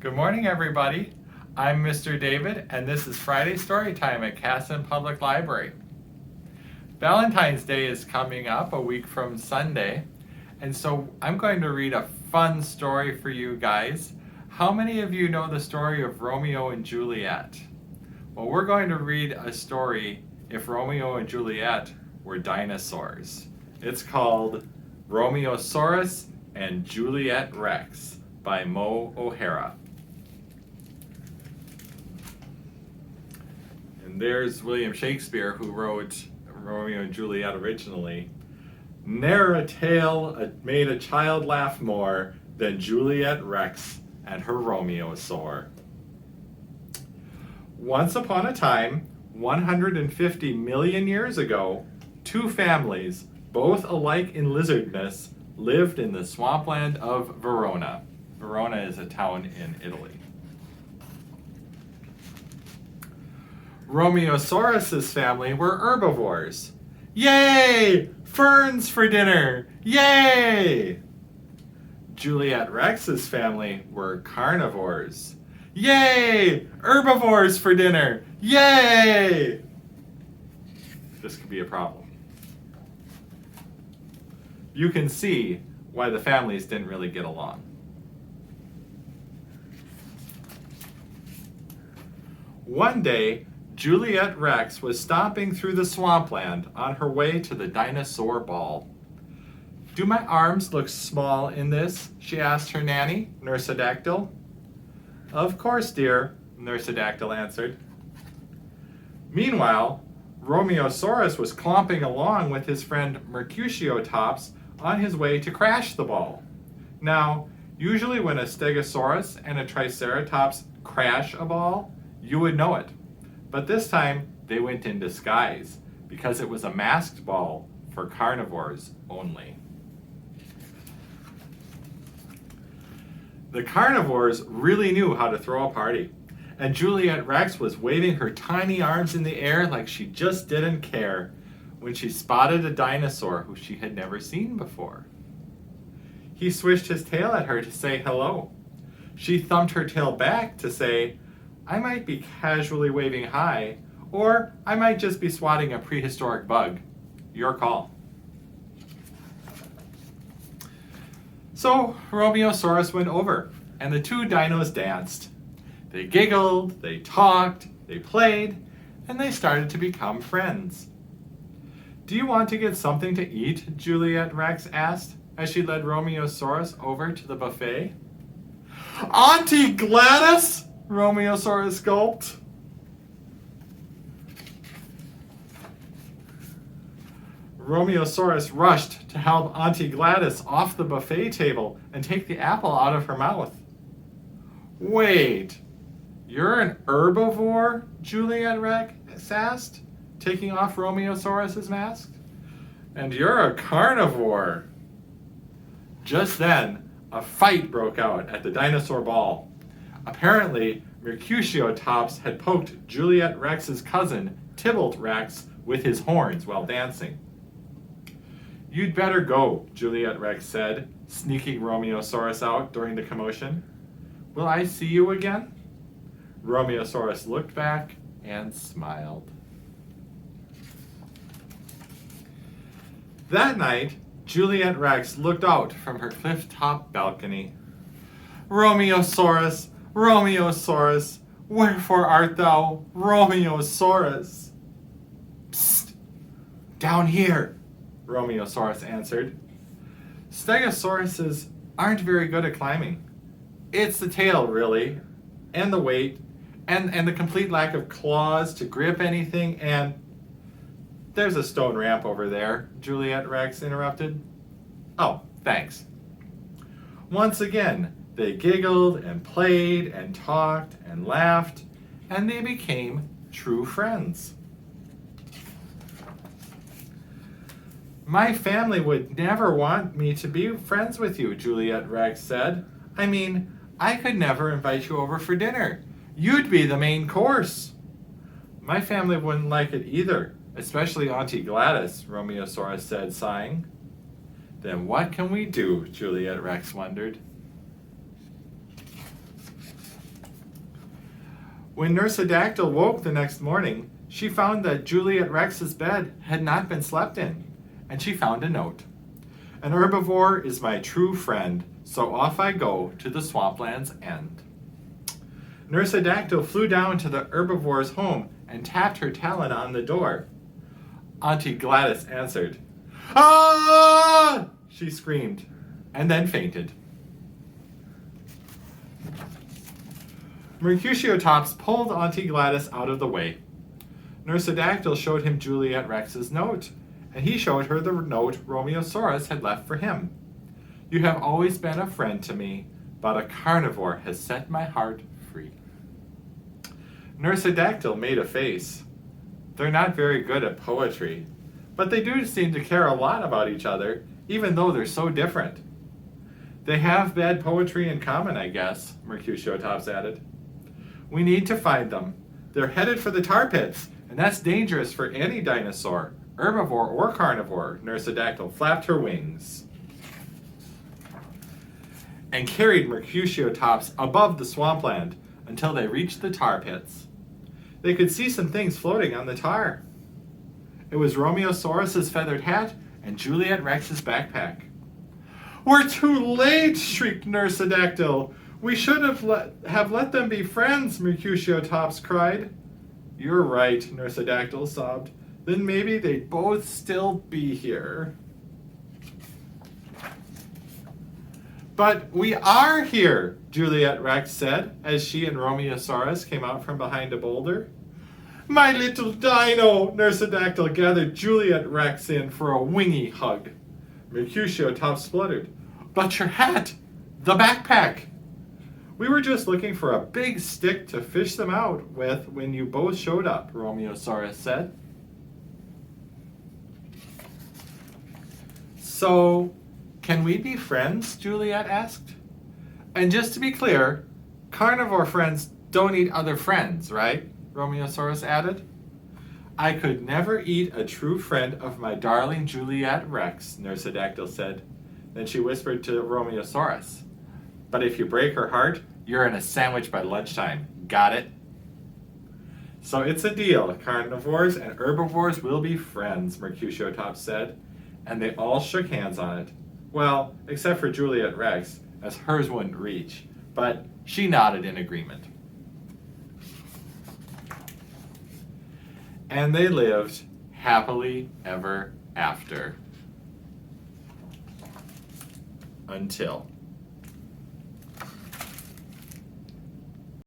Good morning, everybody. I'm Mr. David, and this is Friday Storytime at Casson Public Library. Valentine's Day is coming up a week from Sunday, and so I'm going to read a fun story for you guys. How many of you know the story of Romeo and Juliet? Well, we're going to read a story if Romeo and Juliet were dinosaurs. It's called Romeosaurus and Juliet Rex by Mo O'Hara. And there's William Shakespeare, who wrote Romeo and Juliet originally. Ne'er a tale made a child laugh more than Juliet Rex and her Romeosaur. Once upon a time, 150 million years ago, two families, both alike in lizardness, lived in the swampland of Verona. Verona is a town in Italy. Romeosaurus's family were herbivores. Yay! Ferns for dinner! Yay! JulietRex's family were carnivores. Yay! Herbivores for dinner! Yay! This could be a problem. You can see why the families didn't really get along. One day, Juliet Rex was stomping through the swampland on her way to the Dinosaur Ball. "Do my arms look small in this?" she asked her nanny, Nursedactyl. "Of course, dear," Nursedactyl answered. Meanwhile, Romeosaurus was clomping along with his friend Mercutiotops on his way to crash the ball. Now, usually when a Stegosaurus and a Triceratops crash a ball, you would know it. But this time, they went in disguise because it was a masked ball for carnivores only. The carnivores really knew how to throw a party, and Juliet Rex was waving her tiny arms in the air like she just didn't care when she spotted a dinosaur who she had never seen before. He swished his tail at her to say hello. She thumped her tail back to say, "I might be casually waving hi, or I might just be swatting a prehistoric bug. Your call." So Romeosaurus went over, and the two dinos danced. They giggled, they talked, they played, and they started to become friends. "Do you want to get something to eat?" Juliet Rex asked as she led Romeosaurus over to the buffet. "Auntie Gladys!" Romeosaurus gulped. Romeosaurus rushed to help Auntie Gladys off the buffet table and take the apple out of her mouth. "Wait, you're an herbivore?" Juliet Rex asked, taking off Romeosaurus's mask. "And you're a carnivore." Just then, a fight broke out at the Dinosaur Ball. Apparently, Mercutiotops had poked Juliet Rex's cousin, Tybalt Rex, with his horns while dancing. "You'd better go," Juliet Rex said, sneaking Romeosaurus out during the commotion. "Will I see you again?" Romeosaurus looked back and smiled. That night, Juliet Rex looked out from her cliff-top balcony. "Romeosaurus, Romeosaurus, wherefore art thou, Romeosaurus?" "Psst! Down here," Romeosaurus answered. "Stegosauruses aren't very good at climbing. It's the tail, really, and the weight, and the complete lack of claws to grip anything, and..." "There's a stone ramp over there," Juliet Rex interrupted. "Oh, thanks." Once again, they giggled and played and talked and laughed, and they became true friends. "My family would never want me to be friends with you," Juliet Rex said. "I mean, I could never invite you over for dinner. You'd be the main course." "My family wouldn't like it either, especially Auntie Gladys," Romeosaurus said, sighing. "Then what can we do?" Juliet Rex wondered. When Nursedactyl woke the next morning, she found that JulietRex's bed had not been slept in, and she found a note. An herbivore is my true friend, so off I go to the swampland's end. Nursedactyl flew down to the herbivore's home and tapped her talon on the door. Auntie Gladys answered. "Ah!" she screamed, and then fainted. Mercutiotops pulled Auntie Gladys out of the way. Nursedactyl showed him JulietRex's note, and he showed her the note Romeosaurus had left for him. You have always been a friend to me, but a carnivore has set my heart free. Nursedactyl made a face. They're not very good at poetry, but they do seem to care a lot about each other, even though they're so different. They have bad poetry in common, I guess, Mercutiotops added. We need to find them. They're headed for the tar pits, and that's dangerous for any dinosaur, herbivore or carnivore. Nursedactyl flapped her wings and carried Mercutiotops above the swampland until they reached the tar pits. They could see some things floating on the tar. It was Romeosaurus's feathered hat and JulietRex's backpack. We're too late, shrieked Nursedactyl. We should have let them be friends, Mercutiotops cried. You're right, Nursedactyl sobbed. Then maybe they'd both still be here. But we are here, JulietRex said, as she and Romeosaurus came out from behind a boulder. My little dino, Nursedactyl gathered JulietRex in for a wingy hug. Mercutiotops spluttered. But your hat, the backpack. We were just looking for a big stick to fish them out with when you both showed up, Romeosaurus said. So, can we be friends? Juliet asked. And just to be clear, carnivore friends don't eat other friends, right? Romeosaurus added. I could never eat a true friend of my darling JulietRex, Nursedactyl said. Then she whispered to Romeosaurus. But if you break her heart, you're in a sandwich by lunchtime. Got it? So it's a deal. Carnivores and herbivores will be friends, Mercutiotops said. And they all shook hands on it. Well, except for JulietRex, as hers wouldn't reach. But she nodded in agreement. And they lived happily ever after. Until.